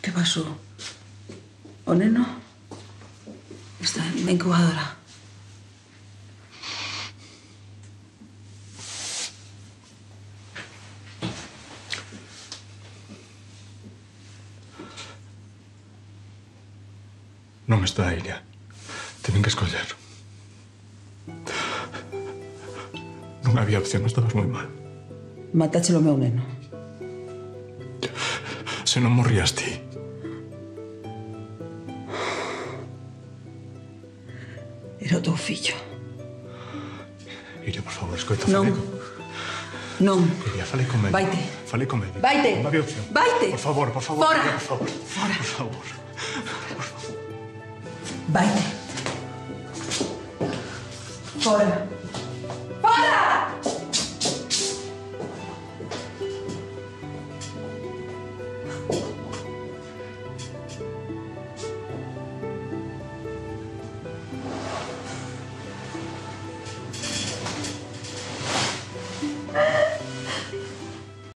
Que pasou? O neno está na incubadora. Non está a Iria. Teñen que escoller. Non había opción, estabas moi mal. Matáchelo meu neno. Se non morrías ti. Era o teu fillo. Iria, por favor, escoita. Non. Non. Iria, falei con médico. Vaite. Falei con médico. Vaite. Non había opción. Vaite. Por favor, por favor. Fora. Iria, por favor. Fora. Por favor. Vaite. Fora.